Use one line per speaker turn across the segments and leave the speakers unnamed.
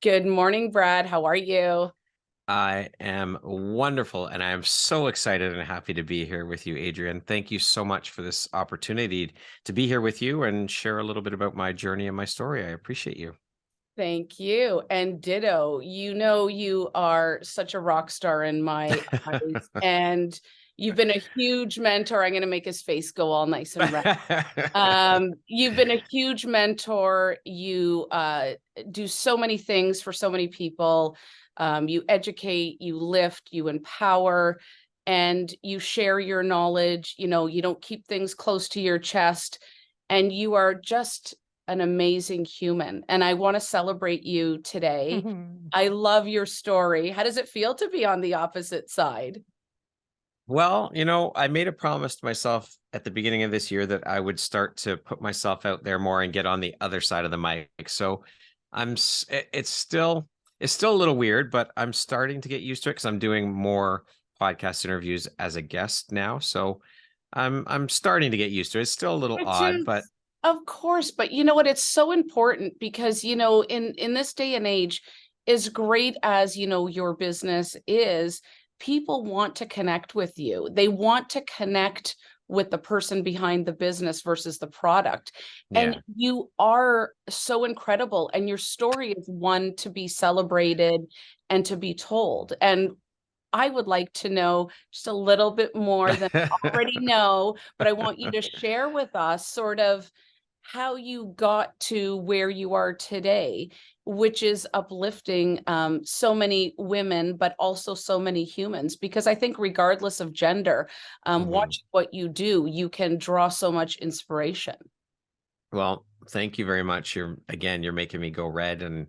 Good morning, Brad. How are you?
I am wonderful, and I am so excited and happy to be here with you, Adrianne. Thank you so much for this opportunity to be here with you and share a little bit about my journey and my story. I appreciate you.
Thank you. And ditto. You know, you are such a rock star in my eyes, and you've been a huge mentor. I'm going to make his face go all nice and red. You've been a huge mentor. You do so many things for so many people. You educate, you lift, you empower, and you share your knowledge. You know, you don't keep things close to your chest, and you are just an amazing human. And I want to celebrate you today. I love your story. How does it feel to be on the opposite side?
Well, I made a promise to myself at the beginning of this year that I would start to put myself out there more and get on the other side of the mic. So it's still a little weird, but I'm starting to get used to it because I'm doing more podcast interviews as a guest now. So I'm starting to get used to it. It's still a little
Which
odd, but
is, of course, but you know what? It's so important because, you know, in this day and age, as great as, you know, your business is, people want to connect with you. They want to connect with the person behind the business versus the product. And
yeah.
you are so incredible, and your story is one to be celebrated and to be told. And I would like to know just a little bit more than I already know, but I want you to share with us sort of how you got to where you are today, which is uplifting so many women, but also so many humans. Because I think regardless of gender,
Mhm.
watching what you do, you can draw so much inspiration.
Well, thank you very much. You're making me go red, and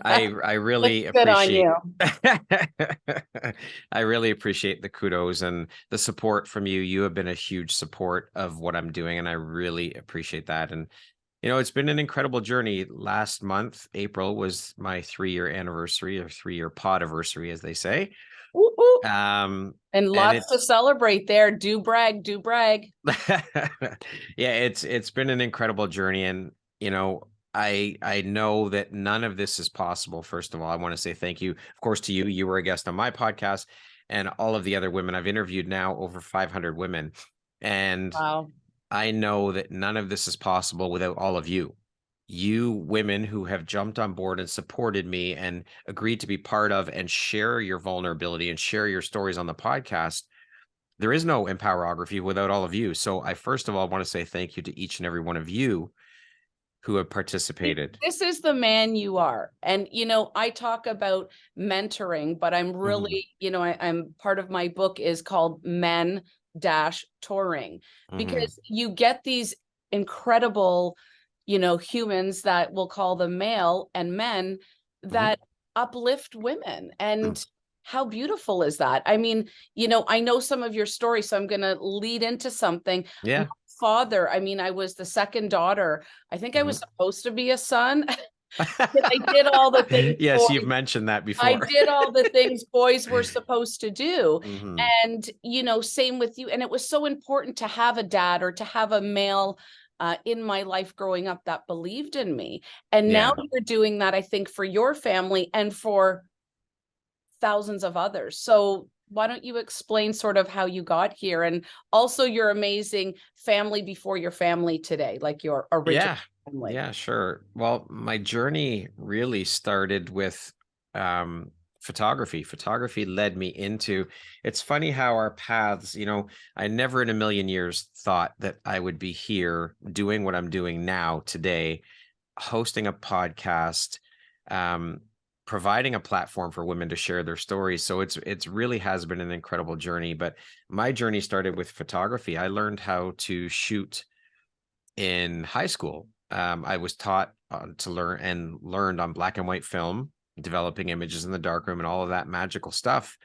I
Looks
really
good on
appreciate
you.
I really appreciate the kudos and the support from you. You have been a huge support of what I'm doing, and I really appreciate that. And it's been an incredible journey. Last month, April, was my 3-year anniversary, or 3-year podiversary, as they say.
Whoop, whoop. And
And
lots to
it's
celebrate there. Do brag, do brag.
yeah, it's been an incredible journey, and I know that none of this is possible. First of all, I want to say thank you, of course, to you. You were a guest on my podcast, and all of the other women I've interviewed, now over 500 women, and
Wow.
I know that none of this is possible without all of you. You women who have jumped on board and supported me and agreed to be part of and share your vulnerability and share your stories on the podcast. There is no empowerography without all of you. So I first of all want to say thank you to each and every one of you who have participated.
This is the man you are. And, you know, I talk about mentoring, but I'm
Mhm,
really, you know, I'm part of my book is called Men-Touring,
mhm,
because you get these incredible, you know, humans that we'll call them male and men
mhm,
that uplift women.
mm.
And how beautiful is that? I mean, you know, I know some of your story, so I'm going to lead into something. My
Yeah.
father, I mean, I was the second daughter. I think I was
Mhm.
supposed to be a son. I did all the things
Yes, you've
boys
mentioned that
I
before.
did all the things boys were supposed to do.
Mhm.
And, you know, same with you. And it was so important to have a dad or to have a male in my life growing up that believed in me. And now
Yeah.
you're doing that, I think, for your family and for thousands of others. So why don't you explain sort of how you got here, and also your amazing family before your family today, like your original
Yeah.
family?
Yeah, sure. Well, my journey really started with photography. Photography led me into it's funny how our paths, I never in a million years thought that I would be here doing what I'm doing now today, hosting a podcast, um, providing a platform for women to share their stories. So it's really has been an incredible journey. But my journey started with photography. I learned how to shoot in high school. I was taught to learned on black and white film, developing images in the darkroom and all of that magical stuff.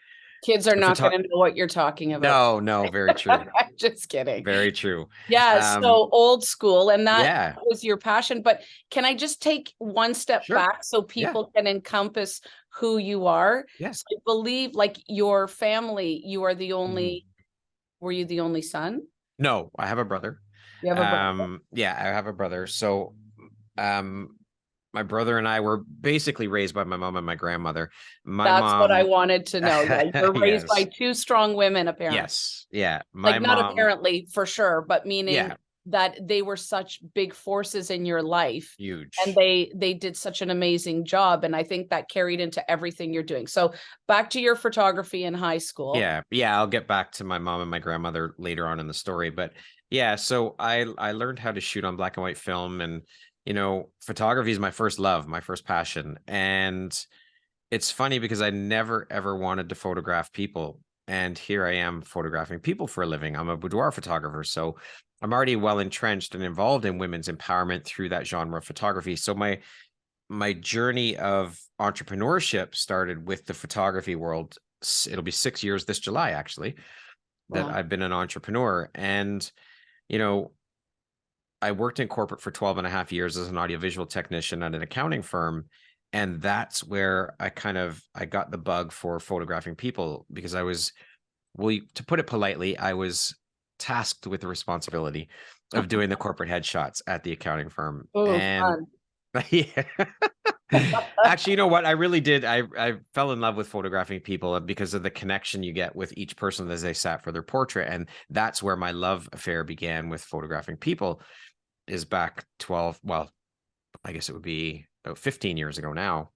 Kids are not
Photo-
going to know what you're talking about.
no, no, very true.
Just kidding.
Very true.
Yeah,
Um,
so old school, and that
yeah,
was your passion. But can I just take one step
sure.
back so
Yeah.
people can encompass who you are?
Yeah.
So I believe, like your family, you are the
Mhm.
only, were you the only son?
No, I have a brother.
You have a brother?
Yeah, I have a brother. So, um, my brother and I were basically raised by my mom and my grandmother. My
That's what I
mom,
wanted to know. Yeah, you're raised by
yes,
two strong women, apparently.
yes, yeah. My
Like not
mom,
apparently for sure, but meaning
yeah,
that they were such big forces in your life, and
huge.
they did such an amazing job, and I think that carried into everything you're doing. So back to your photography in high school.
Yeah, yeah. I'll get back to my mom and my grandmother later on in the story, but yeah. So I learned how to shoot on black and white film, and photography is my first love, my first passion, and it's funny because I never ever wanted to photograph people. And here I am photographing people for a living. I'm a boudoir photographer. So I'm already well entrenched and involved in women's empowerment through that genre of photography. So my journey of entrepreneurship started with the photography world. It'll be 6 years this July, actually, that
Wow.
I've been an entrepreneur. And, you know, I worked in corporate for 12 and a half years as an audiovisual technician at an accounting firm. And that's where I got the bug for photographing people, because well, to put it politely, I was tasked with the responsibility of doing the corporate headshots at the accounting firm.
Oh,
And
fun.
yeah. Actually, you know what? I really did. I fell in love with photographing people because of the connection you get with each person as they sat for their portrait. And that's where my love affair began with photographing people, is back 12, well, I guess it would be about 15 years ago now.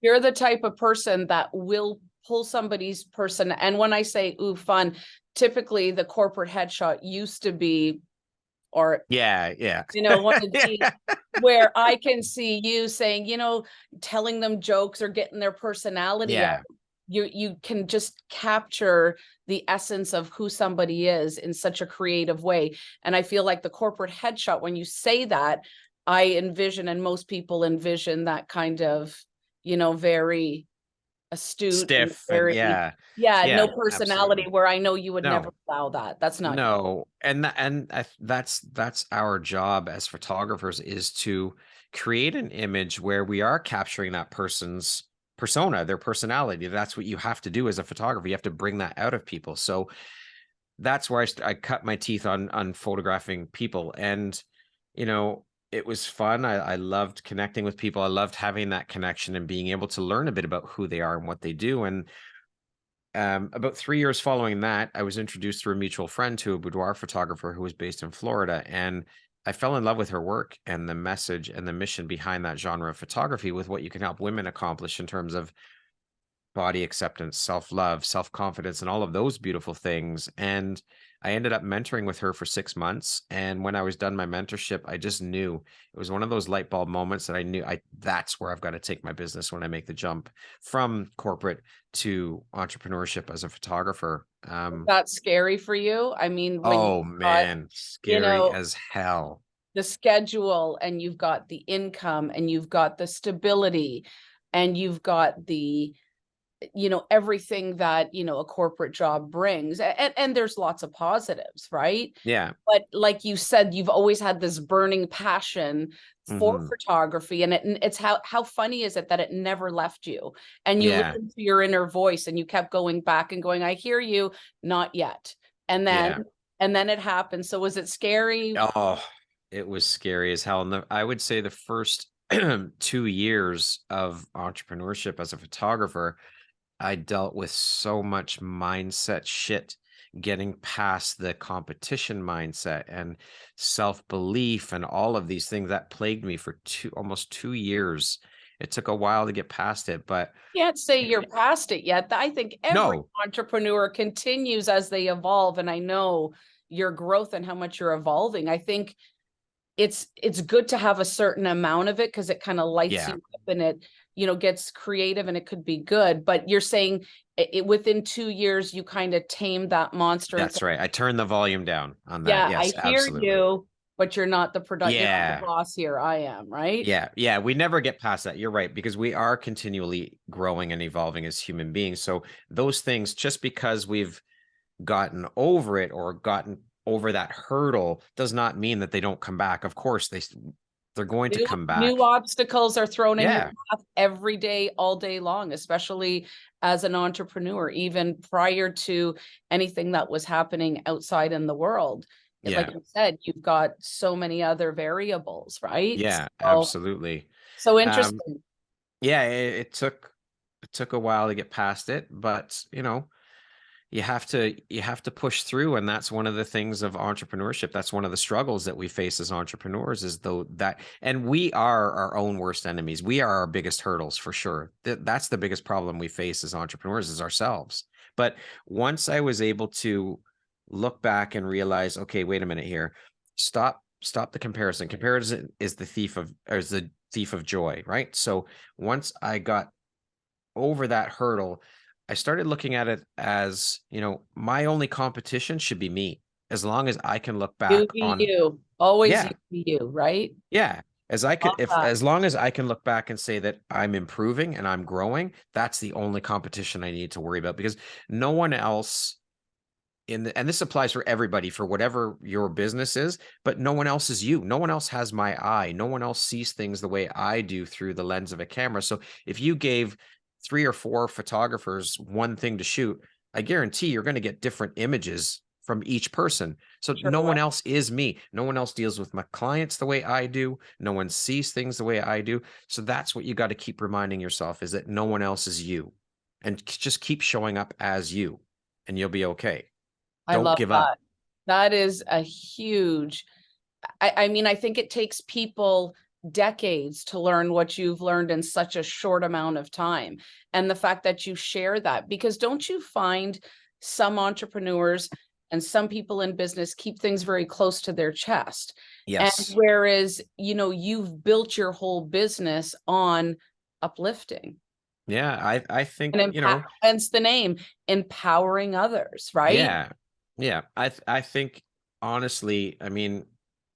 You're the type of person that will pull somebody's person. And when I say, ooh, fun, typically the corporate headshot used to be, or,
Yeah.
one of
Yeah.
these where I can see you saying, telling them jokes or getting their personality out.
Yeah.
You can just capture the essence of who somebody is in such a creative way. And I feel like the corporate headshot, when you say that, I envision, and most people envision, that kind of, very astute and
Stiff and
very,
yeah.
yeah,
Yeah,
no personality,
absolutely.
where I know you would never
No.
allow that. That's not you.
No, that's our job as photographers, is to create an image where we are capturing that person's persona, their personality. That's what you have to do as a photographer. You have to bring that out of people. So that's where I cut my teeth on photographing people, and it was fun. I loved connecting with people. I loved having that connection and being able to learn a bit about who they are and what they do. And about 3 years following that, I was introduced through a mutual friend to a boudoir photographer who was based in Florida. And I fell in love with her work and the message and the mission behind that genre of photography, with what you can help women accomplish in terms of body acceptance, self-love, self-confidence, and all of those beautiful things. And I ended up mentoring with her for 6 months. And when I was done my mentorship, I just knew it was one of those light bulb moments that I knew that's where I've got to take my business when I make the jump from corporate to entrepreneurship as a photographer.
That's scary for you. I mean, when
Oh
you've got,
man,
you
scary
know,
as hell.
the schedule, and you've got the income, and you've got the stability, and you've got the, everything that, a corporate job brings. And there's lots of positives, right?
Yeah.
But like you said, you've always had this burning passion for
Hmm.
photography, and it's how funny is it that it never left you, and you
Yeah.
listened to your inner voice, and you kept going back and going, I hear you, not yet. And then
Yeah.
it happened. So was it scary?
Oh, it was scary as hell. And I would say the first 2 years of entrepreneurship as a photographer, I dealt with so much mindset shit, getting past the competition mindset and self-belief and all of these things that plagued me for almost 2 years. It took a while to get past it, but
Can't say you're past it yet. I think every
no,
entrepreneur continues as they evolve, and I know your growth and how much you're evolving. I think it's good to have a certain amount of it, because it kind of lights
yeah,
you up, and it, gets creative, and it could be good. But you're saying within 2 years you kind of tamed that monster and said,
that's right. I turned the volume down on that.
yeah, I
Yes,
hear
absolutely.
you, but you're not you're not the
Yeah.
boss here. I am, right?
Yeah, we never get past that. You're right, because we are continually growing and evolving as human beings. So those things, just because we've gotten over it or gotten over that hurdle, does not mean that they don't come back. Of course, they're going to come
New
back.
obstacles are thrown in your
Yeah,
path every day, all day long, especially as an entrepreneur, even prior to anything that was happening outside in the world. Like
yeah,
you said, you've got so many other variables, right?
yeah,
So
absolutely.
So
Um,
interesting.
yeah, it took a while to get past it, but you have to push through, and that's one of the things of entrepreneurship. That's one of the struggles that we face as entrepreneurs, is though that, and we are our own worst enemies. We are our biggest hurdles for sure. That's the biggest problem we face as entrepreneurs, is ourselves. But once I was able to look back and realize, okay, wait a minute here, stop the comparison. Comparison is the thief of joy, right? So once I got over that hurdle, I started looking at it as, my only competition should be me. As long as I can look
You
back
be
on,
you. Always you
yeah,
be you, right?
yeah.
Love that.
As long as I can look back and say that I'm improving and I'm growing, that's the only competition I need to worry about, because no one else and this applies for everybody, for whatever your business is, but no one else is you. No one else has my eye. No one else sees things the way I do through the lens of a camera. So if you gave 3 or 4 photographers one thing to shoot, I guarantee you're going to get different images from each person. So
Sure
no
will.
one else is me. No one else deals with my clients the way I do. No one sees things the way I do. So that's what you got to keep reminding yourself, is that no one else is you, and just keep showing up as you, and you'll be okay.
I
Don't
love
give up.
that. That is a huge, I mean, I think it takes people decades to learn what you've learned in such a short amount of time. And the fact that you share that, because don't you find some entrepreneurs and some people in business keep things very close to their chest? And
Yes.
whereas, you've built your whole business on uplifting
Yeah, I think,
and hence the name, empowering others, right?
yeah. Yeah. I think, honestly, I mean,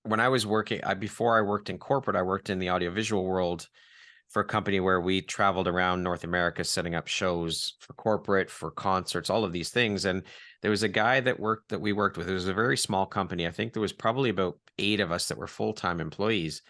when I was working, before I worked in corporate, I worked in the audiovisual world for a company where we traveled around North America setting up shows for corporate, for concerts, all of these things. And there was a guy that we worked with. It was a very small company. I think there was probably about 8 of us that were full-time employees.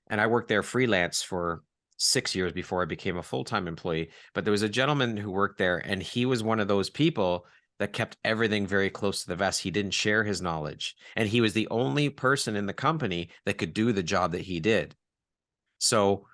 And I worked there freelance for 6 years before I became a full-time employee. But there was a gentleman who worked there, and he was one of those people that kept everything very close to the vest. He didn't share his knowledge, and he was the only person in the company that could do the job that he did. So,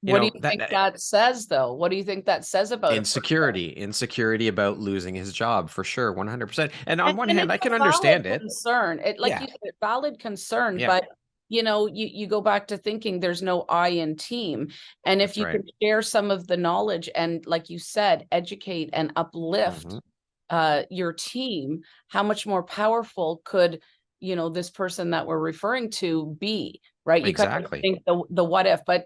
What do you think
that
that says, though? What do you think that says about a person?
insecurity about losing his job, for sure, 100%. And on one
And
hand,
it's
I
a
can
valid
understand it.
concern. It, like
Yeah.
you said, valid concern,
Yeah.
but you go back to thinking there's no I in team. And if
That's
you
right.
can share some of the knowledge and, like you said, educate and uplift
Hmm.
your team, how much more powerful could, this person that we're referring to be, right? You kind of
Exactly.
think the what if, but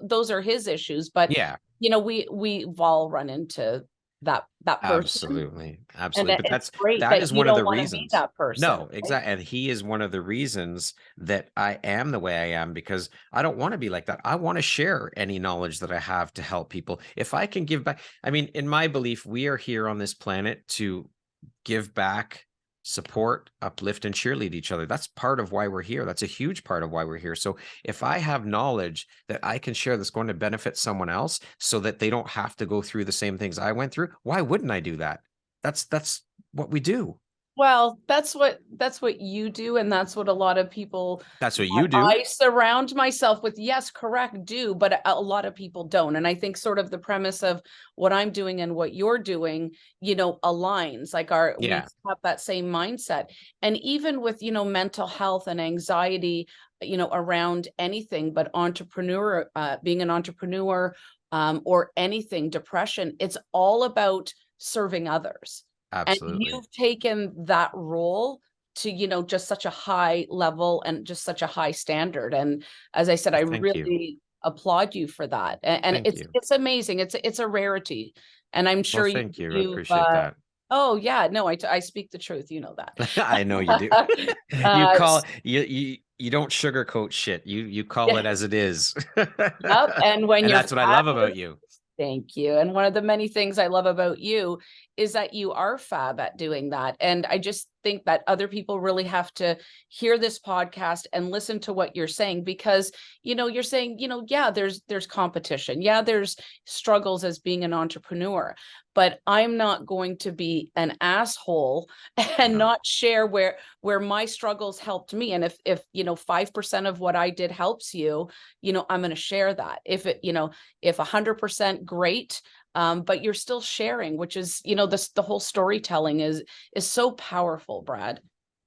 those are his issues. But
Yeah.
we've all run into that person.
Absolutely.
And
Absolutely. But
it's great
that
that
is
you
one of
don't
the
want to be
reasons.
that person,
No,
right?
exactly. And he is one of the reasons that I am the way I am, because I don't want to be like that. I want to share any knowledge that I have to help people. If I can give back, I mean, in my belief, we are here on this planet to give back, support, uplift, and cheerlead each other. That's part of why we're here. That's a huge part of why we're here. So if I have knowledge that I can share that's going to benefit someone else so that they don't have to go through the same things I went through, why wouldn't I do that? That's what we do.
Well, that's what you do, and that's what a lot of people
That's what
that
you do.
I surround myself with, yes, correct, do, but a lot of people don't. And I think sort of the premise of what I'm doing and what you're doing, aligns. Like we
Yeah,
have that same mindset. And even with, mental health and anxiety, around anything, but being an entrepreneur, or anything, depression, it's all about serving others. And
absolutely.
you've taken that role to, just such a high level and just such a high standard. And as I said, I
Well, thank you.
really applaud you for that. And
Thank
it's
you.
it's amazing. It's a rarity. And I'm
Well,
sure
thank you. I
you've
appreciate that.
oh yeah, no, I speak the truth, you know that.
I know you do. You
uh
call you don't sugarcoat shit. You call
yeah,
it as it is.
yep. And when
And
you're
that's what I love about you.
thank you. And one of the many things I love about you is that you are fab at doing that. And I just think that other people really have to hear this podcast and listen to what you're saying, because, you're saying, yeah, there's competition. Yeah, there's struggles as being an entrepreneur, but I'm not going to be an asshole and not share where my struggles helped me. And if 5% of what I did helps you, I'm going to share that. If 100%, great. But you're still sharing, which is, the whole storytelling is so powerful, Brad.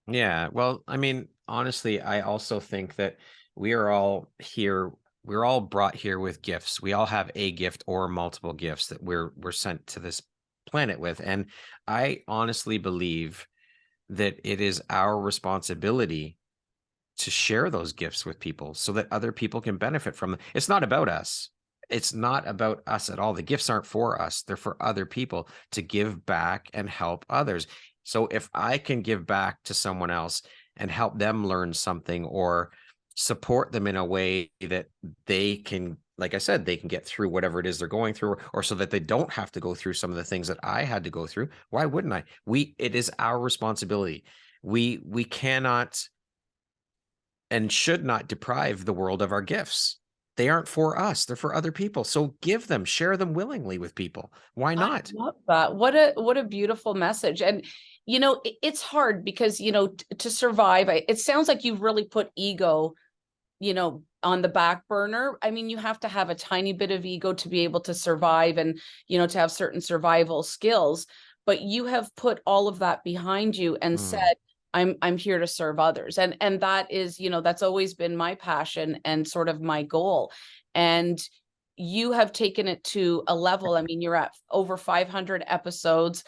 Yeah. Well, I mean, honestly, I also think that we are all here. We're all brought here with gifts. We all have a gift or multiple gifts that we're sent to this planet with. And I honestly believe that it is our responsibility to share those gifts with people so that other people can benefit from them. It's not about us. It's not about us at all. The gifts aren't for us. They're for other people to give back and help others. So if I can give back to someone else and help them learn something or support them in a way that they can, like I said, they can get through whatever it is they're going through, or so that they don't have to go through some of the things that I had to go through, why wouldn't I? It is our responsibility. We cannot and should not deprive the world of our gifts. They aren't for us. They're for other people. So give them, share them willingly with people. Why not?
I love that. What a beautiful message. And, it's hard because, to survive, it sounds like you've really put ego, on the back burner. I mean, you have to have a tiny bit of ego to be able to survive and, to have certain survival skills, but you have put all of that behind you and said, I'm here to serve others. And that is, that's always been my passion and sort of my goal. And you have taken it to a level. I mean, you're at over 500 episodes.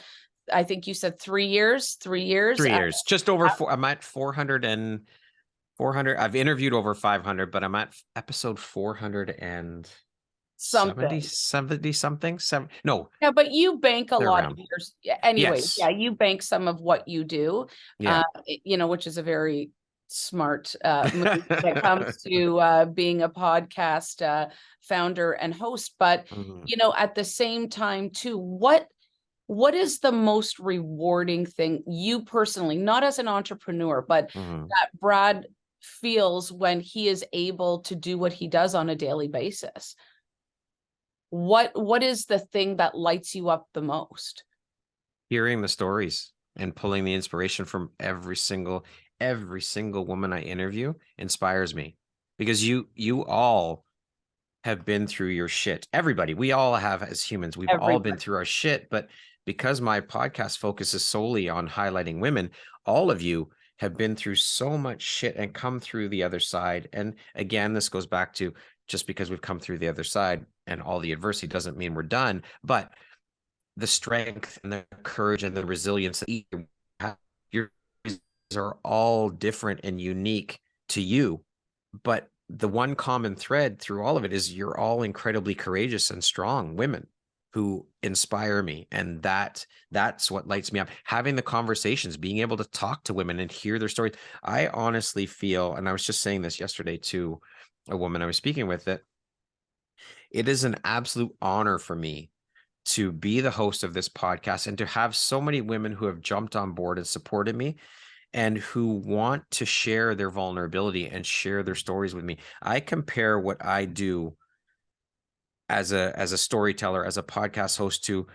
I think you said 3 years. 3 years.
3 years. Just over four. I'm at 400 and 400. I've interviewed over 500, but I'm at episode 400 and
something.
70 something. No.
Yeah, but you bank a lot
around.
of yours. Anyways,
Yes.
yeah, you bank some of what you do.
Yeah.
Which is a very smart move when it comes to being a podcast founder and host. But at the same time, too, what is the most rewarding thing you personally, not as an entrepreneur, but that Brad feels when he is able to do what he does on a daily basis? What is the thing that lights you up the most?
Hearing the stories and pulling the inspiration from every single woman I interview inspires me, because you all have been through your shit. Everybody, we all have as humans. We've all been through our shit, but because my podcast focuses solely on highlighting women, all of you have been through so much shit and come through the other side. And again, this goes back to, just because we've come through the other side and all the adversity doesn't mean we're done, but the strength and the courage and the resilience that you have, your are all different and unique to you. But the one common thread through all of it is you're all incredibly courageous and strong women who inspire me. And that's what lights me up. Having the conversations, being able to talk to women and hear their stories. I honestly feel, and I was just saying this yesterday to a woman I was speaking with, that it is an absolute honor for me to be the host of this podcast and to have so many women who have jumped on board and supported me and who want to share their vulnerability and share their stories with me. I compare what I do as a storyteller, as a podcast host, to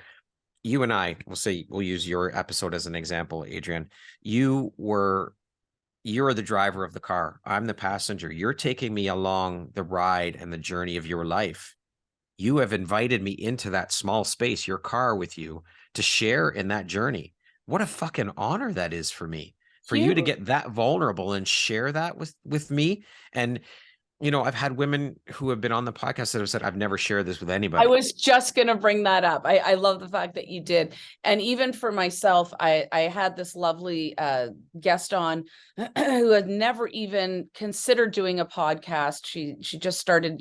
you and I. We'll use your episode as an example, Adrianne. You're the driver of the car. I'm the passenger. You're taking me along the ride and the journey of your life. You have invited me into that small space, your car, with you to share in that journey. What a fucking honor that is for me, for you to get that vulnerable and share that with me. And, I've had women who have been on the podcast that have said, I've never shared this with anybody.
I was just going to bring that up. I love the fact that you did. And even for myself, I had this lovely guest on who had never even considered doing a podcast. She just started,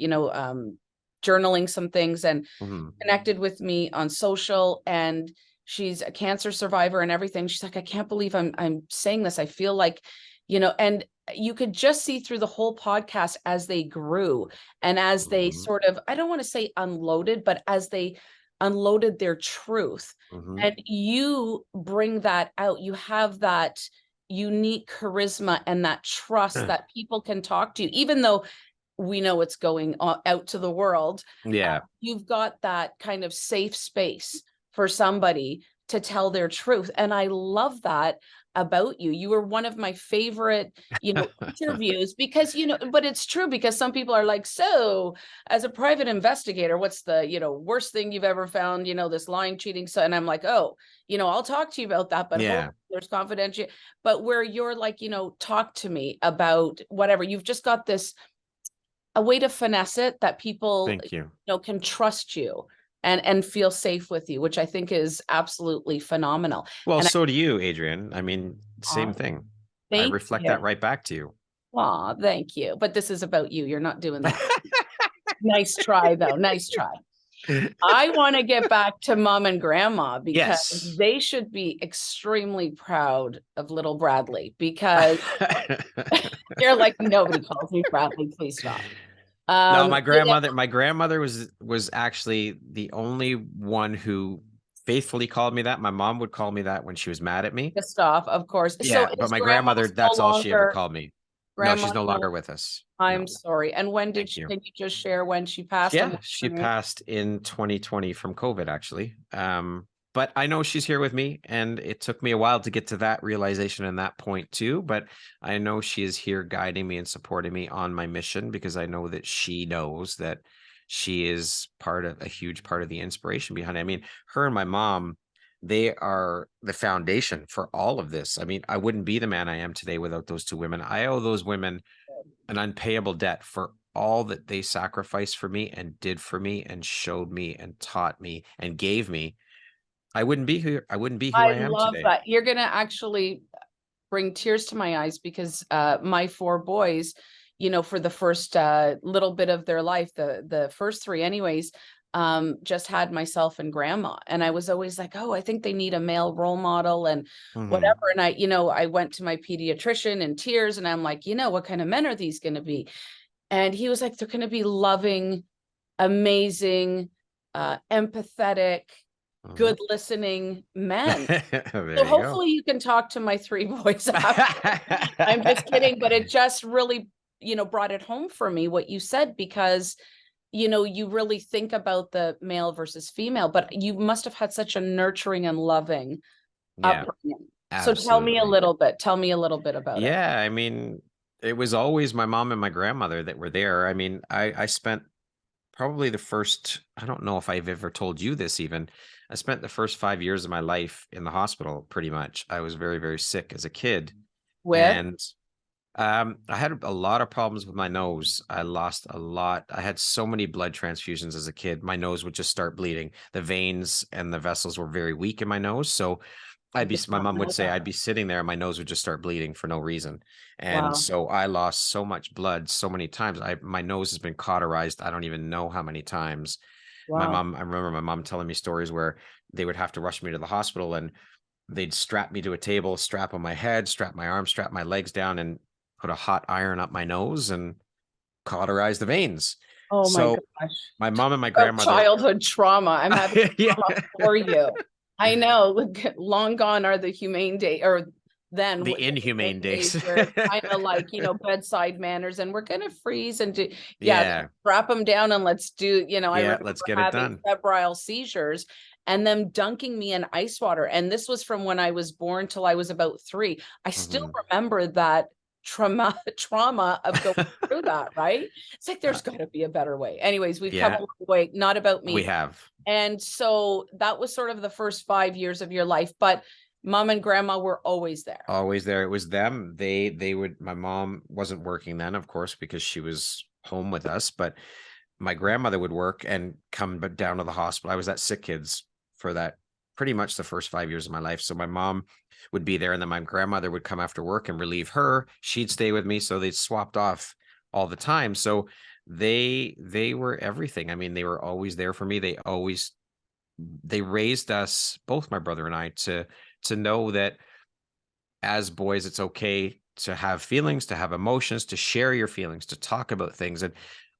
journaling some things and connected with me on social, and she's a cancer survivor and everything. She's like, I can't believe I'm saying this. I feel like, and you could just see through the whole podcast as they grew and as they sort of, I don't want to say unloaded, but as they unloaded their truth. And you bring that out. You have that unique charisma and that trust that people can talk to you, even though we know it's going out to the world.
Yeah.
You've got that kind of safe space for somebody to tell their truth. And I love that about you. You were one of my favorite, interviews because, but it's true, because some people are like, so as a private investigator, what's the, worst thing you've ever found, this lying, cheating. So, and I'm like, oh, I'll talk to you about that, but
Yeah.
there's confidential. But where you're like, talk to me about whatever. You've just got a way to finesse it that people,
Thank you.
can trust you and feel safe with you, which I think is absolutely phenomenal.
Well,
And
so do you, Adrianne. I mean, same
Aw,
thing. I
thank
reflect
you.
that right back to you.
Aw, thank you. But this is about you. You're not doing that. Nice try, though. Nice try. I want to get back to mom and grandma, because
Yes.
they should be extremely proud of little Bradley, because they're like, nobody calls me Bradley. Please stop.
No, my grandmother was actually the only one who faithfully called me that. My mom would call me that when she was mad at me.
Pissed off, of course.
Yeah,
So
but
is
my
grandma
grandmother,
no
that's all she ever
longer
called me. No, she's
grandma?
no
No,
longer with us.
I'm
No.
sorry. And when did
Thank you.
can you just share when she passed?
Yeah, she passed in 2020 from COVID, actually. But I know she's here with me, and it took me a while to get to that realization and that point too. But I know she is here guiding me and supporting me on my mission, because I know that she knows that she is a huge part of the inspiration behind it. I mean, her and my mom, they are the foundation for all of this. I mean, I wouldn't be the man I am today without those two women. I owe those women an unpayable debt for all that they sacrificed for me and did for me and showed me and taught me and gave me. I wouldn't be here. I wouldn't be who
I
I am
love
today.
that. You're gonna actually bring tears to my eyes, because my four boys, for the first little bit of their life, the first three anyways, just had myself and grandma. And I was always like, oh, I think they need a male role model and whatever. And I went to my pediatrician in tears, and I'm like, what kind of men are these going to be? And he was like, they're going to be loving, amazing, empathetic, good listening men. So hopefully you can talk to my three boys after. I'm just kidding, but it just really, brought it home for me what you said, because you really think about the male versus female, but you must have had such a nurturing and loving upbringing. So tell me a little bit about it.
Yeah, I mean, it was always my mom and my grandmother that were there. I mean, I spent probably the first, I don't know if I've ever told you this even, I spent the first 5 years of my life in the hospital, pretty much. I was very, very sick as a kid. And I had a lot of problems with my nose. I lost a lot. I had so many blood transfusions as a kid. My nose would just start bleeding. The veins and the vessels were very weak in my nose. So my mom would say I'd be sitting there and my nose would just start bleeding for no reason. And so I lost so much blood so many times. My nose has been cauterized. I don't even know how many times. I remember my mom telling me stories where they would have to rush me to the hospital, and they'd strap me to a table, strap on my head, strap my arms, strap my legs down, and put a hot iron up my nose and cauterize the veins.
Oh my gosh.
My mom and my grandmother.
Childhood trauma. I'm having trauma for you. I know. Long gone are the humane day, or then
the inhumane days.
Where kind of like, bedside manners, and we're gonna freeze and do strap them down and let's do,
let's get it done.
Febrile seizures and them dunking me in ice water. And this was from when I was born till I was about 3. I still remember that trauma of going through that, right? It's like there's got to be a better way. Anyways, we've come a long way. Not about me.
We have.
And so that was sort of the first 5 years of your life, but mom and grandma were always there.
Always there. It was them. They would, my mom wasn't working then, of course, because she was home with us, but my grandmother would work and come down to the hospital. I was at Sick Kids for that pretty much the first 5 years of my life. So my mom would be there, and then my grandmother would come after work and relieve her. She'd stay with me. So they swapped off all the time. So they were everything. I mean, they were always there for me. They raised us, both my brother and I, to know that as boys, it's okay to have feelings, to have emotions, to share your feelings, to talk about things. And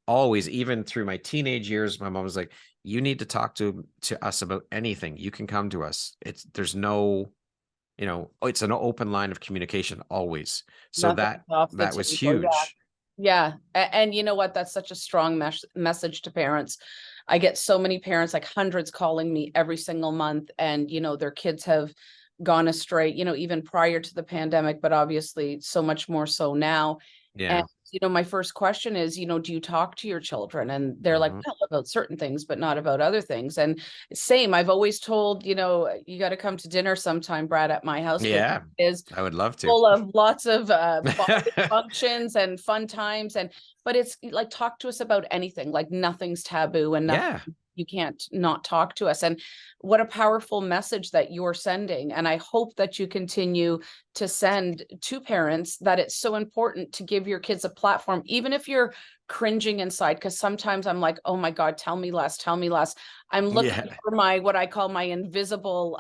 always, even through my teenage years, my mom was like, you need to talk to us about anything. You can come to us. There's no it's an open line of communication always. So
Nothing's off the
that was
table.
huge.
Yeah. And you know what? That's such a strong message to parents. I get so many parents, like hundreds, calling me every single month, and their kids have gone astray, even prior to the pandemic, but obviously so much more so now. And,
Yeah.
my first question is, do you talk to your children? And they're like,
Mhm.
well, about certain things, but not about other things. And same, I've always told, you got to come to dinner sometime, Brad, at my house, because
Yeah,
it is
I would love to.
full of lots of bonding functions and fun times. But it's like, talk to us about anything, like nothing's taboo, and nothing,
Yeah.
you can't not talk to us. And what a powerful message that you're sending. And I hope that you continue to send to parents that it's so important to give your kids a platform, even if you're cringing inside. Because sometimes I'm like, oh my God, tell me less, tell me less. I'm looking
Yeah.
for what I call my invisible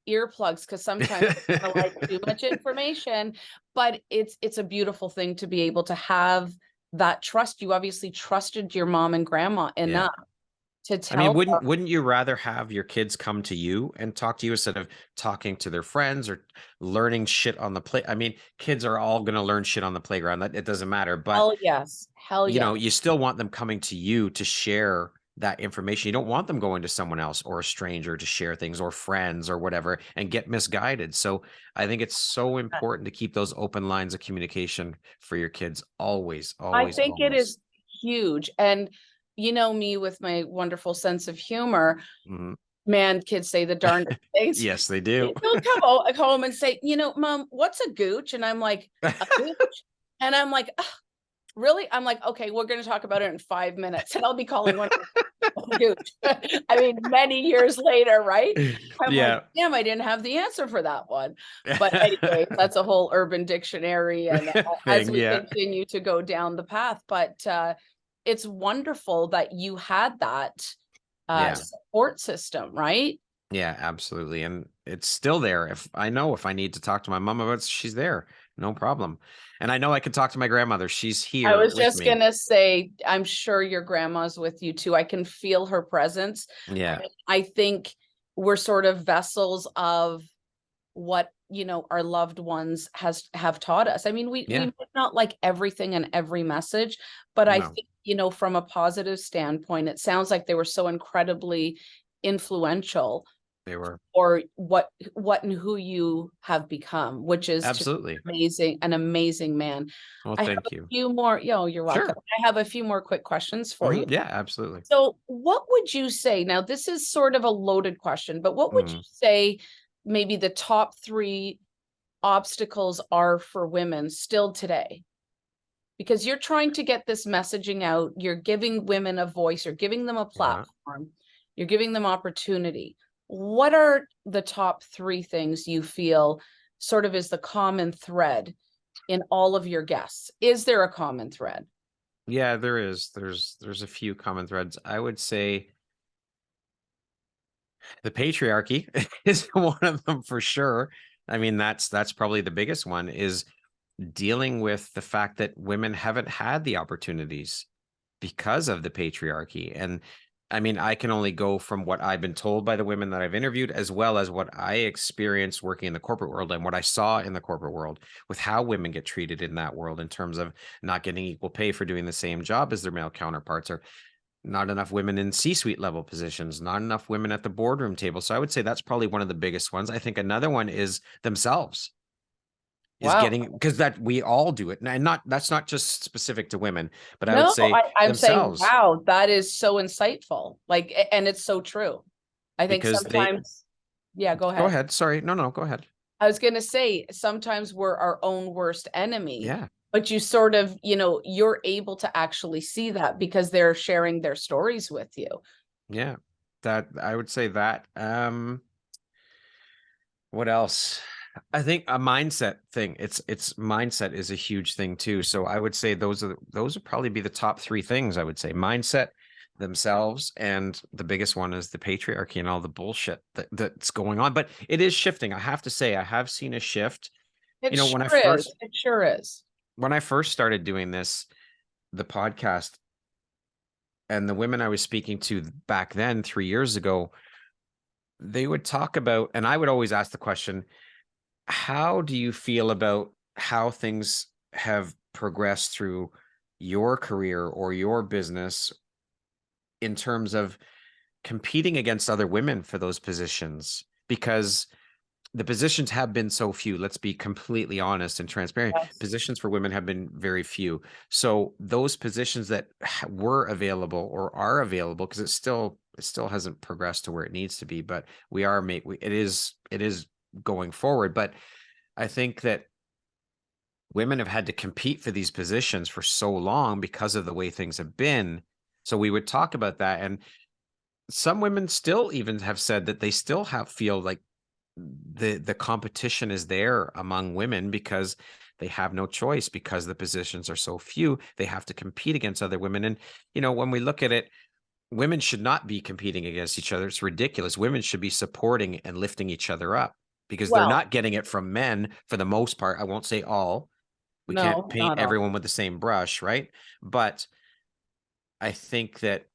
earplugs, because sometimes it's kind of like too much information. But it's a beautiful thing to be able to have that trust. You obviously trusted your mom and grandma
Yeah.
enough to
I mean,
tell them.
wouldn't you rather have your kids come to you and talk to you instead of talking to their friends or learning shit on the play? I mean, kids are all going to learn shit on the playground. That it doesn't matter. But
Hell yes, hell yeah.
you still want them coming to you to share that information. You don't want them going to someone else or a stranger to share things, or friends or whatever, and get misguided. So I think it's so important to keep those open lines of communication for your kids always,
I
always,
think it
always.
is huge. And me with my wonderful sense of humor,
Mhm.
man, kids say the darndest things.
Yes, they do.
They'll come home and say, Mom, what's a gooch? And I'm like, a gooch? And I'm like, "Ugh, really?" I'm like, okay, we're going to talk about it in 5 minutes. And I'll be calling one a gooch. I mean, many years later, right? I'm like,
Yeah.
damn, I didn't have the answer for that one. But anyway, that's a whole Urban Dictionary. And as
Thing,
we
yeah.
continue to go down the path, but it's wonderful that you had that
Yeah.
support system, right?
Yeah, absolutely. And it's still there. If I need to talk to my mom about it, she's there. No problem. And I know I can talk to my grandmother. She's
I
here
was
with
just
me.
gonna say, I'm sure your grandma's with you too. I can feel her presence.
Yeah.
I think we're sort of vessels of what our loved ones have taught us. I mean, we
Yeah.
might not like everything and every message, but I
No,
think from a positive standpoint, it sounds like they were so incredibly influential
they were.
or what and who you have become, which is to
Absolutely.
an amazing man.
Well,
I have
thank
a
you.
few more, you're welcome.
Sure.
I have a few more quick questions for you.
Yeah, absolutely.
So what would you say, now this is sort of a loaded question, but what would you
Mhm.
say maybe the top 3 obstacles are for women still today? Because you're trying to get this messaging out, you're giving women a voice, you're giving them a
Yeah.
platform, you're giving them opportunity. What are the top 3 things you feel sort of is the common thread in all of your guests? Is there a common thread?
Yeah, there is. There's a few common threads. I would say the patriarchy is one of them for sure. I mean, that's probably the biggest one, is dealing with the fact that women haven't had the opportunities because of the patriarchy. And I mean, I can only go from what I've been told by the women that I've interviewed, as well as what I experienced working in the corporate world and what I saw in the corporate world with how women get treated in that world, in terms of not getting equal pay for doing the same job as their male counterparts, or not enough women in C-suite level positions, not enough women at the boardroom table. So I would say that's probably one of the biggest ones. I think another one is themselves, is
Wow.
getting, because that we all do it. And not, that's not just specific to women, but I would
No,
say
I'm saying,
themselves,
wow, that is so insightful. Like, and it's so true. I think
because they,
sometimes, yeah, go
go
ahead.
ahead. Sorry. No, no, go ahead.
I was going to say, sometimes we're our own worst enemy,
Yeah.
but you sort of, you're able to actually see that because they're sharing their stories with you.
Yeah. That, I would say that. What else? I think a mindset thing. It's mindset is a huge thing too. So I would say those would probably be the top 3 things. I would say mindset, themselves, and the biggest one is the patriarchy and all the bullshit that's going on. But it is shifting. I have to say, I have seen a shift.
It
When I
sure is.
first
It sure is.
started doing this, the podcast, and the women I was speaking to back then 3 years ago, they would talk about, and I would always ask the question, how do you feel about how things have progressed through your career or your business in terms of competing against other women for those positions? Because the positions have been so few. Let's be completely honest and transparent.
Yes.
Positions for women have been very few. So those positions that were available or are available, because it still hasn't progressed to where it needs to be, but it is going forward. But I think that women have had to compete for these positions for so long because of the way things have been. So we would talk about that. And some women still even have said that they still feel like the competition is there among women because they have no choice, because the positions are so few. They have to compete against other women. And, when we look at it, women should not be competing against each other. It's ridiculous. Women should be supporting and lifting each other up because they're
Well,
not getting it from men for the most part. I won't say all. We can't
no,
paint
not all.
everyone with the same brush, right? But I think that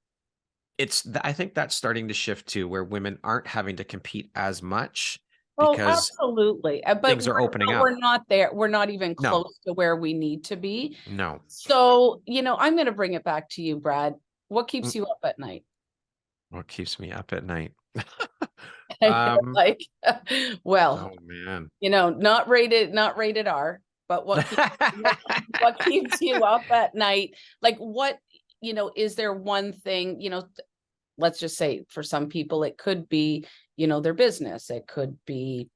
I think that's starting to shift too, where women aren't having to compete as much
Oh,
because
absolutely. But
things are opening up.
we're not there. We're not even
No,
close to where we need to be.
no.
So, I'm going to bring it back to you, Brad. What keeps
Mm,
you up at night?
what keeps me up at night?
You're
Um,
like, well,
oh man.
not rated R, but what keeps you up at night? Like what, is there one thing, let's just say for some people it could be, their business. It could be,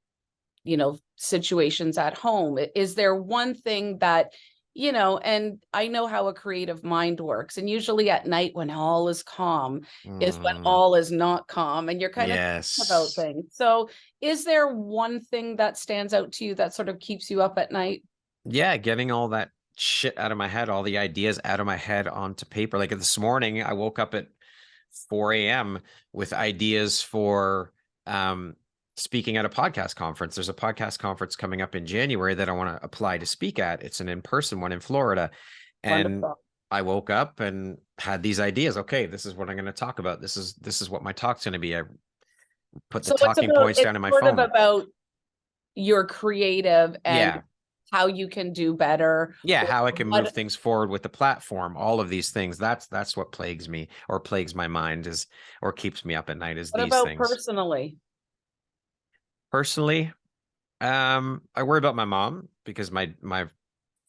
situations at home. Is there one thing that, and I know how a creative mind works, and usually at night when all is calm is when
Mm,
all is not calm and you're kind of thinking about
yes.
things. So is there one thing that stands out to you that sort of keeps you up at night?
Yeah, getting all that shit out of my head, all the ideas out of my head onto paper. Like this morning, I woke up at 4 a.m. with ideas for um, speaking at a podcast conference. There's a podcast conference coming up in January that I want to apply to speak at. It's an in-person one in Florida. And
Wonderful.
I woke up and had these ideas. Okay, this is what I'm going to talk about. This is what my talk's going to be. I put the
So
talking points
it's
down in my
sort of
phone.
about your creative and
Yeah.
how you can do better,
Yeah,
or
how I can move
what.
things forward with the platform, all of these things. That's what plagues me or plagues my mind is or keeps me up at night is
What
these
about
things.
personally?
Personally, I worry about my mom because my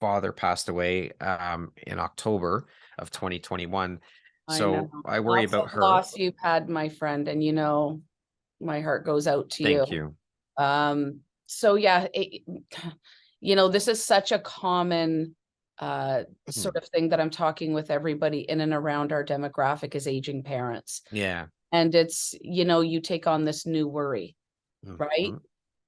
father passed away in October of 2021.
I know.
So I worry
Lots of
about her.
loss you've had, my friend, and my heart goes out to you.
Thank you.
So yeah, this is such a common sort of thing that I'm talking with everybody in and around our demographic is aging parents.
Yeah.
And it's, you take on this new worry, right?
Mhm.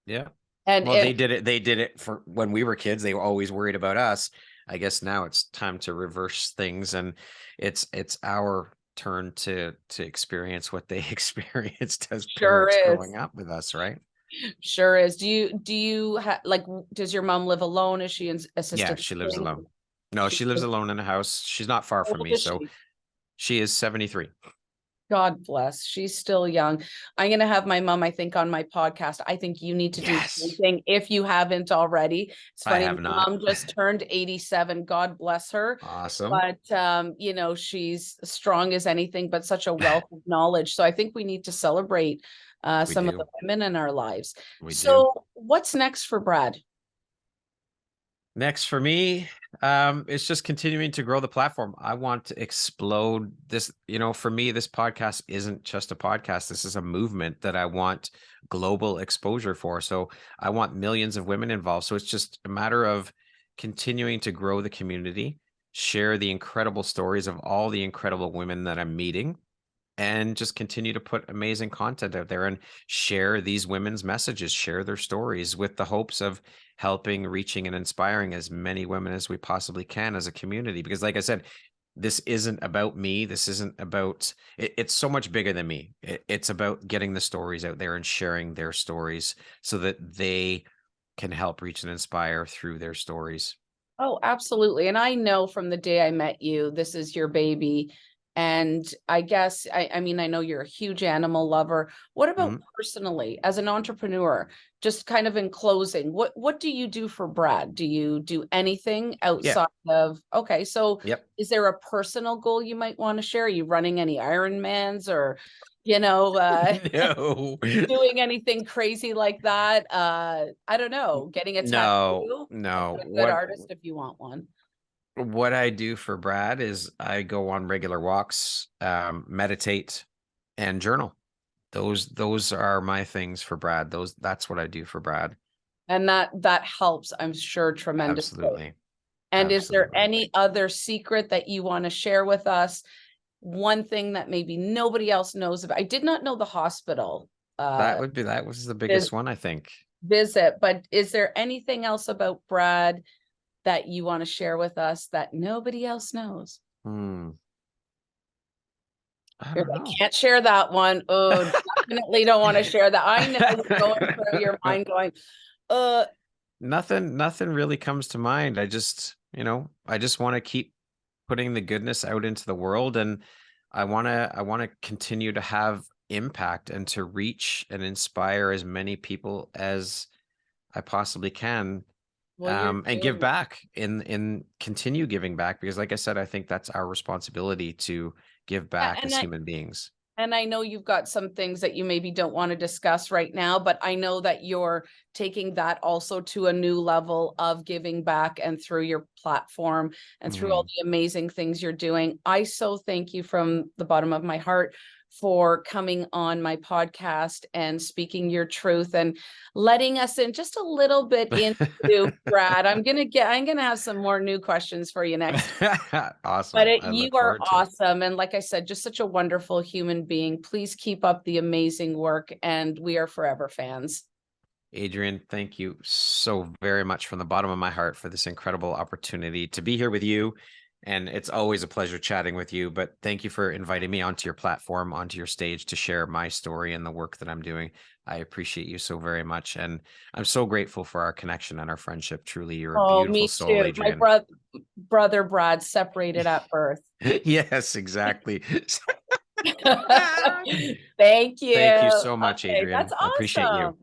Yeah.
And
Well, they did it for when we were kids. They were always worried about us. I guess now it's time to reverse things and it's our turn to experience what they experienced as
sure
parents
is.
growing up with us, right?
Sure is. Does your mom live alone? Is she in
Yeah,
assisted
she lives
living?
alone. No,
She
she lives alone in a house. She's not far
How
from
old
me,
is
so
she?
she is 73.
God bless. She's still young. I'm going to have my mom, I think, on my podcast. I think you need to do
Yes.
something if you haven't already. It's
I
funny.
have
My
not.
mom just turned 87. God bless her.
Awesome.
But, she's strong as anything, but such a wealth of knowledge. So I think we need to celebrate
We
some of the
do.
women in our lives.
We do.
So what's next for Brad?
Next for me, it's just continuing to grow the platform. I want to explode this. For me, this podcast isn't just a podcast. This is a movement that I want global exposure for. So I want millions of women involved. So it's just a matter of continuing to grow the community, share the incredible stories of all the incredible women that I'm meeting, and just continue to put amazing content out there and share these women's messages, share their stories with the hopes of helping, reaching, and inspiring as many women as we possibly can as a community. Because, like I said, this isn't about me. This isn't about it's so much bigger than me. It's about getting the stories out there and sharing their stories so that they can help reach and inspire through their stories.
Oh, absolutely. And I know from the day I met you, this is your baby. And I guess, I mean, I know you're a huge animal lover. What about personally, as an entrepreneur, just kind of in closing, what do you do for Brad? Do you do anything outside of, okay, so is there a personal goal you might want to share? Are you running any Ironmans or,
No.
doing anything crazy like that? I don't know, getting a tattoo?
No.
A good artist if you want one.
What I do for Brad is I go on regular walks, meditate, and journal. Those are my things for Brad. That's what I do for Brad.
And that helps, I'm sure, tremendously.
Absolutely.
And is there any other secret that you want to share with us? One thing that maybe nobody else knows about. I did not know the hospital.
That was the biggest one, I think.
Visit, but is there anything else about Brad that you want to share with us that nobody else knows?
I
can't share that one. Oh, definitely don't want to share that. I know you're going through your mind going,
nothing really comes to mind. I just want to keep putting the goodness out into the world, and I want to continue to have impact and to reach and inspire as many people as I possibly can. And give back and continue giving back, because like I said, I think that's our responsibility to give back as human beings.
And I know you've got some things that you maybe don't want to discuss right now, but I know that you're taking that also to a new level of giving back, and through your platform and through all the amazing things you're doing. I so thank you from the bottom of my heart for coming on my podcast and speaking your truth and letting us in just a little bit into Brad. I'm gonna have some more new questions for you next.
Awesome.
But you are awesome. And like I said, just such a wonderful human being. Please keep up the amazing work, and we are forever fans.
Adrianne, thank you so very much from the bottom of my heart for this incredible opportunity to be here with you. And it's always a pleasure chatting with you, but thank you for inviting me onto your platform, onto your stage, to share my story and the work that I'm doing. I appreciate you so very much. And I'm so grateful for our connection and our friendship. Truly, you're a beautiful
me
soul,
too.
Adrianne.
My brother Brad separated at birth.
Yes, exactly.
Thank you.
Thank you so much, Adrianne.
That's awesome.
I appreciate you.